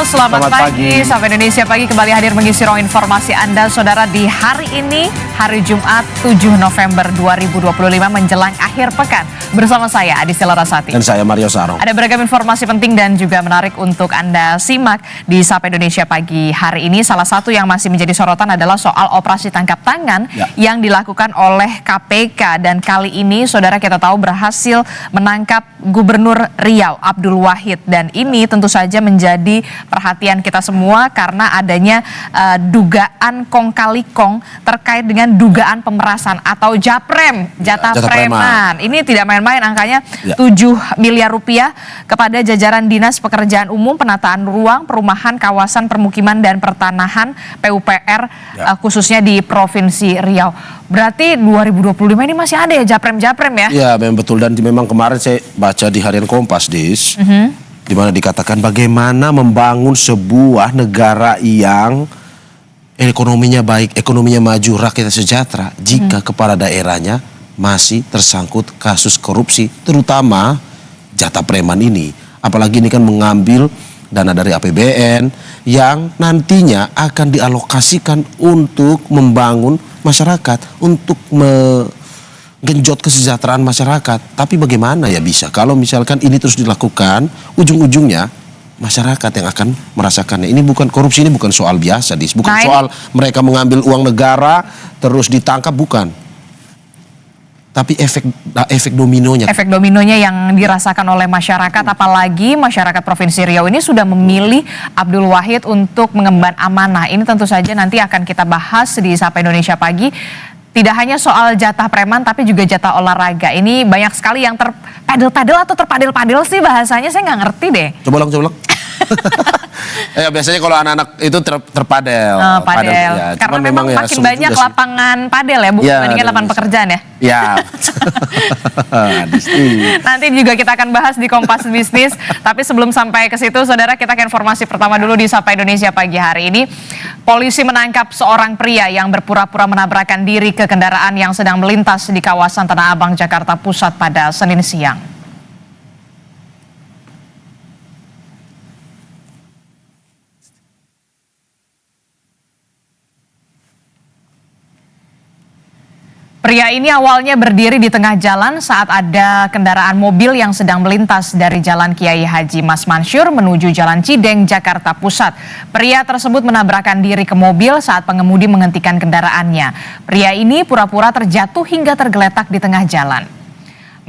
Halo, selamat pagi. Sampai Indonesia Pagi kembali hadir mengisi ruang informasi Anda, Saudara, di hari ini, hari Jumat 7 November 2025 menjelang akhir pekan. Bersama saya, Adisya Larasati. Dan saya, Mario Sarong. Ada beragam informasi penting dan juga menarik untuk Anda simak di Sapa Indonesia Pagi hari ini. Salah satu yang masih menjadi sorotan adalah soal operasi tangkap tangan yang dilakukan oleh KPK. Dan kali ini, Saudara, kita tahu berhasil menangkap Gubernur Riau, Abdul Wahid. Dan ini tentu saja menjadi perhatian kita semua karena adanya dugaan kong kali kong terkait dengan dugaan pemerasan atau japrem, jatah preman. Ini tidak main-main, angkanya 7 miliar rupiah kepada jajaran Dinas Pekerjaan Umum, Penataan Ruang, Perumahan, Kawasan Permukiman dan Pertanahan PUPR khususnya di Provinsi Riau. Berarti 2025 ini masih ada ya japrem-japrem ya? Iya, memang betul, dan memang kemarin saya baca di Harian Kompas, Dis. Di mana dikatakan bagaimana membangun sebuah negara yang ekonominya baik, ekonominya maju, rakyatnya sejahtera jika kepala daerahnya masih tersangkut kasus korupsi, terutama jatah preman ini. Apalagi ini kan mengambil dana dari APBN yang nantinya akan dialokasikan untuk membangun masyarakat, untuk genjot kesejahteraan masyarakat. Tapi bagaimana ya bisa kalau misalkan ini terus dilakukan, ujung-ujungnya masyarakat yang akan merasakannya. Ini bukan korupsi, ini bukan soal biasa, Dis. Bukan soal mereka mengambil uang negara terus ditangkap, bukan. Tapi efek dominonya. Efek dominonya yang dirasakan oleh masyarakat, apalagi masyarakat Provinsi Riau ini sudah memilih Abdul Wahid untuk mengemban amanah. Ini tentu saja nanti akan kita bahas di Sapa Indonesia Pagi. Tidak hanya soal jatah preman, tapi juga jatah olahraga. Ini banyak sekali yang terpadel-padel atau terpadel-padel sih bahasanya, saya nggak ngerti deh. Coba ulang. Ya, biasanya kalau anak-anak itu terpadel. Padel. Ya. Karena memang makin banyak lapangan padel ya, bukan dibandingkan lapangan pekerjaan ya. Ya. Nanti juga kita akan bahas di Kompas Bisnis. Tapi sebelum sampai ke situ, Saudara, kita ke informasi pertama dulu di Sapa Indonesia Pagi hari ini. Polisi menangkap seorang pria yang berpura-pura menabrakkan diri ke kendaraan yang sedang melintas di kawasan Tanah Abang, Jakarta Pusat pada Senin siang. Pria ini awalnya berdiri di tengah jalan saat ada kendaraan mobil yang sedang melintas dari Jalan Kiai Haji Mas Mansyur menuju Jalan Cideng, Jakarta Pusat. Pria tersebut menabrakkan diri ke mobil saat pengemudi menghentikan kendaraannya. Pria ini pura-pura terjatuh hingga tergeletak di tengah jalan.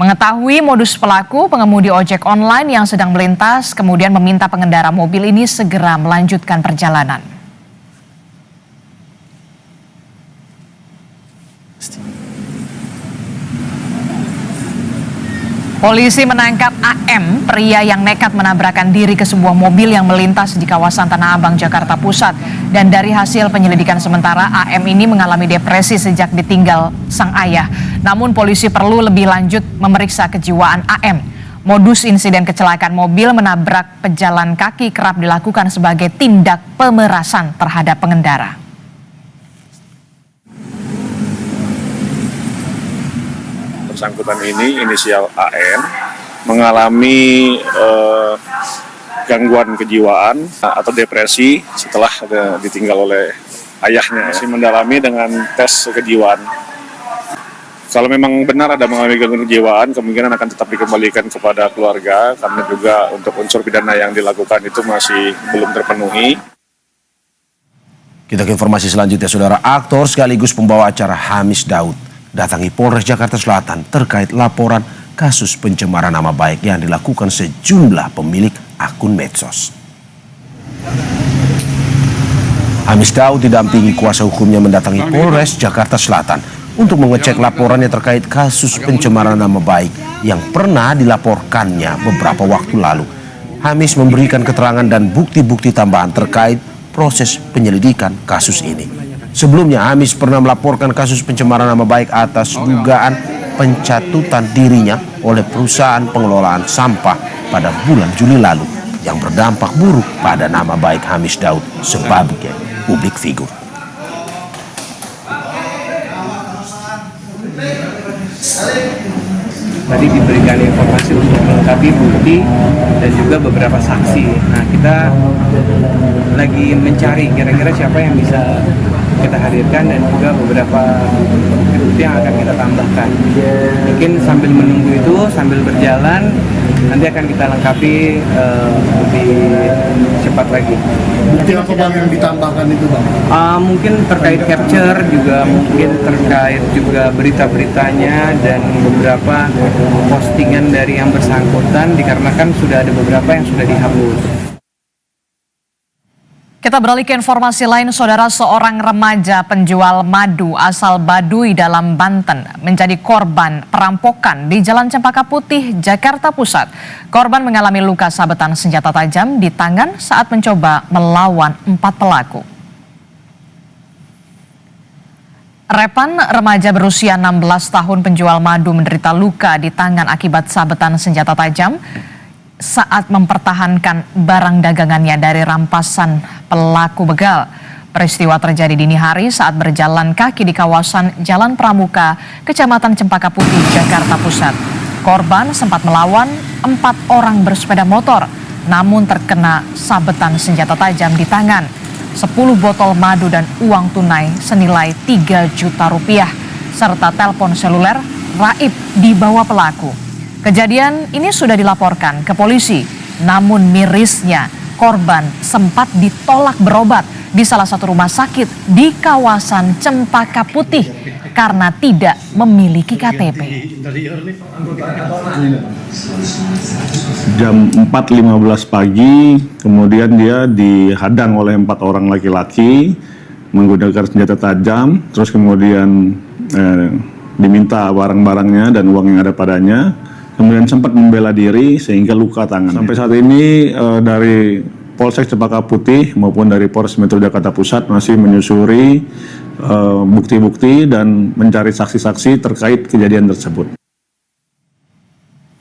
Mengetahui modus pelaku, pengemudi ojek online yang sedang melintas kemudian meminta pengendara mobil ini segera melanjutkan perjalanan. Polisi menangkap AM, pria yang nekat menabrakkan diri ke sebuah mobil yang melintas di kawasan Tanah Abang, Jakarta Pusat. Dan dari hasil penyelidikan sementara, AM ini mengalami depresi sejak ditinggal sang ayah. Namun polisi perlu lebih lanjut memeriksa kejiwaan AM. Modus insiden kecelakaan mobil menabrak pejalan kaki kerap dilakukan sebagai tindak pemerasan terhadap pengendara. Bersangkutan ini inisial AN mengalami gangguan kejiwaan atau depresi setelah ditinggal oleh ayahnya. Masih mendalami dengan tes kejiwaan. Kalau memang benar ada mengalami gangguan kejiwaan, kemungkinan akan tetap dikembalikan kepada keluarga karena juga untuk unsur pidana yang dilakukan itu masih belum terpenuhi. Kita ke informasi selanjutnya, Saudara. Aktor sekaligus pembawa acara Hamis Daud datangi Polres Jakarta Selatan terkait laporan kasus pencemaran nama baik yang dilakukan sejumlah pemilik akun medsos. Hamis Daud didampingi kuasa hukumnya mendatangi Polres Jakarta Selatan untuk mengecek laporannya terkait kasus pencemaran nama baik yang pernah dilaporkannya beberapa waktu lalu. Hamis memberikan keterangan dan bukti-bukti tambahan terkait proses penyelidikan kasus ini. Sebelumnya, Hamis pernah melaporkan kasus pencemaran nama baik atas dugaan pencatutan dirinya oleh perusahaan pengelolaan sampah pada bulan Juli lalu yang berdampak buruk pada nama baik Hamis Daud sebagai publik figur. tadi diberikan informasi untuk melengkapi bukti dan juga beberapa saksi. Nah, kita lagi mencari kira-kira siapa yang bisa kita hadirkan dan juga beberapa bukti yang akan kita tambahkan. Mungkin sambil menunggu itu, sambil berjalan, nanti akan kita lengkapi lebih cepat lagi. Bukti apa Bang yang ditambahkan itu Bang? Mungkin terkait capture, juga mungkin terkait juga berita-beritanya dan beberapa postingan dari yang bersangkutan, dikarenakan sudah ada beberapa yang sudah dihapus. Kita beralih ke informasi lain, saudara. Seorang remaja penjual madu asal Baduy dalam Banten menjadi korban perampokan di Jalan Cempaka Putih, Jakarta Pusat. Korban mengalami luka sabetan senjata tajam di tangan saat mencoba melawan 4 pelaku. Repan, remaja berusia 16 tahun penjual madu menderita luka di tangan akibat sabetan senjata tajam saat mempertahankan barang dagangannya dari rampasan pelaku begal. Peristiwa terjadi dini hari saat berjalan kaki di kawasan Jalan Pramuka, Kecamatan Cempaka Putih, Jakarta Pusat. Korban sempat melawan 4 orang bersepeda motor, namun terkena sabetan senjata tajam di tangan. 10 botol madu dan uang tunai senilai 3 juta rupiah, serta telepon seluler raib dibawa pelaku. Kejadian ini sudah dilaporkan ke polisi, namun mirisnya korban sempat ditolak berobat di salah satu rumah sakit di kawasan Cempaka Putih karena tidak memiliki KTP. Jam 4.15 pagi, kemudian dia dihadang oleh 4 orang laki-laki menggunakan senjata tajam, terus kemudian diminta barang-barangnya dan uang yang ada padanya. Kemudian sempat membela diri sehingga luka tangan. Sampai saat ini dari Polsek Cempaka Putih maupun dari Polres Metro Jakarta Pusat masih menyusuri bukti-bukti dan mencari saksi-saksi terkait kejadian tersebut.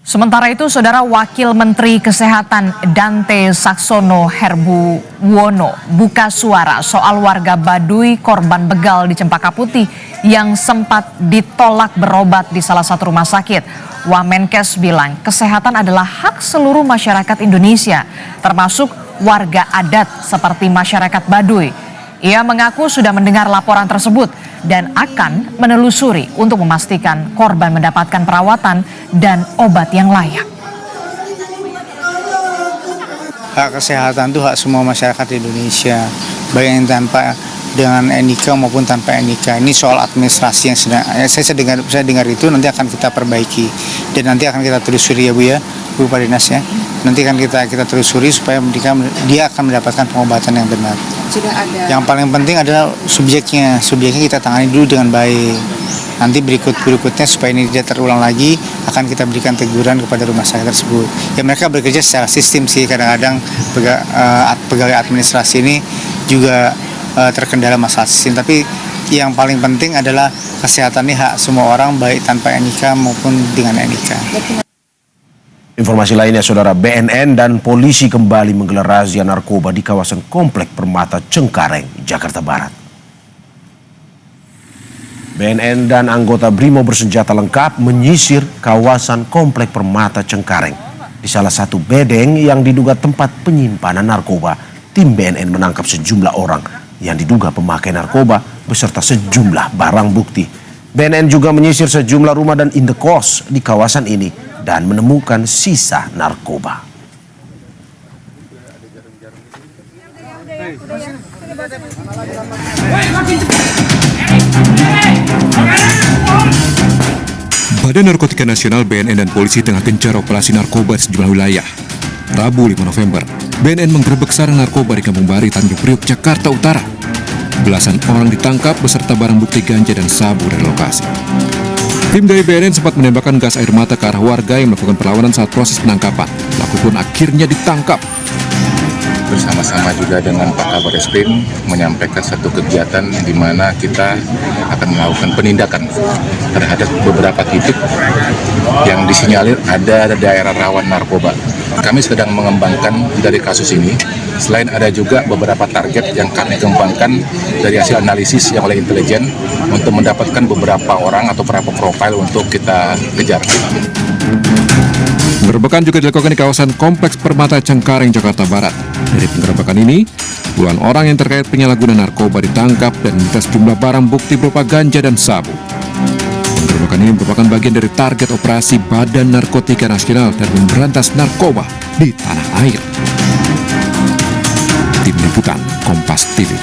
Sementara itu, saudara, Wakil Menteri Kesehatan Dante Saxono Herbuwono buka suara soal warga Baduy korban begal di Cempaka Putih yang sempat ditolak berobat di salah satu rumah sakit. Wamenkes bilang kesehatan adalah hak seluruh masyarakat Indonesia, termasuk warga adat seperti masyarakat Baduy. Ia mengaku sudah mendengar laporan tersebut dan akan menelusuri untuk memastikan korban mendapatkan perawatan dan obat yang layak. Hak kesehatan itu hak semua masyarakat Indonesia, baik yang tanpa dengan NIK maupun tanpa NIK. Ini soal administrasi yang sedang saya dengar itu nanti akan kita perbaiki dan nanti akan kita telusuri ya Bu ya, Bu Padinas ya. Nanti akan kita telusuri supaya dia akan mendapatkan pengobatan yang benar. Sudah ada. Yang paling penting adalah subjeknya kita tangani dulu dengan baik. Nanti berikutnya supaya ini tidak terulang lagi akan kita berikan teguran kepada rumah sakit tersebut. Ya mereka bekerja secara sistem sih, kadang-kadang pegawai administrasi ini juga terkendala masalah sistem, tapi yang paling penting adalah kesehatan ini hak semua orang baik tanpa NIK maupun dengan NIK. Informasi lainnya, saudara, BNN dan polisi kembali menggelar razia narkoba di kawasan Komplek Permata Cengkareng, Jakarta Barat. BNN dan anggota BRIMO bersenjata lengkap menyisir kawasan Komplek Permata Cengkareng. Di salah satu bedeng yang diduga tempat penyimpanan narkoba, tim BNN menangkap sejumlah orang yang diduga pemakai narkoba beserta sejumlah barang bukti. BNN juga menyisir sejumlah rumah dan indekos di kawasan ini dan menemukan sisa narkoba. Badan Narkotika Nasional BNN dan polisi tengah gencar operasi narkoba di sejumlah wilayah. Rabu 5 November, BNN menggerebek sarang narkoba di Kampung Bari, Tanjung Priok, Jakarta Utara. Belasan orang ditangkap beserta barang bukti ganja dan sabu dari lokasi. Tim dari BNN sempat menembakkan gas air mata ke arah warga yang melakukan perlawanan saat proses penangkapan. Pelaku pun akhirnya ditangkap. bersama-sama juga dengan Pak Kabar Eskrim menyampaikan satu kegiatan di mana kita akan melakukan penindakan terhadap beberapa titik yang disinyalir ada daerah rawan narkoba. Kami sedang mengembangkan dari kasus ini. Selain ada juga beberapa target yang kami kembangkan dari hasil analisis yang oleh intelijen untuk mendapatkan beberapa orang atau beberapa profil untuk kita kejar. Penggerebekan juga dilakukan di kawasan Kompleks Permata Cengkareng, Jakarta Barat. Dari penggerebekan ini, puluhan orang yang terkait penyalahgunaan narkoba ditangkap dan menyita sejumlah barang bukti berupa ganja dan sabu. Penggerebekan ini merupakan bagian dari target operasi Badan Narkotika Nasional dan memberantas narkoba di tanah air. Tim Liputan Kompas TV.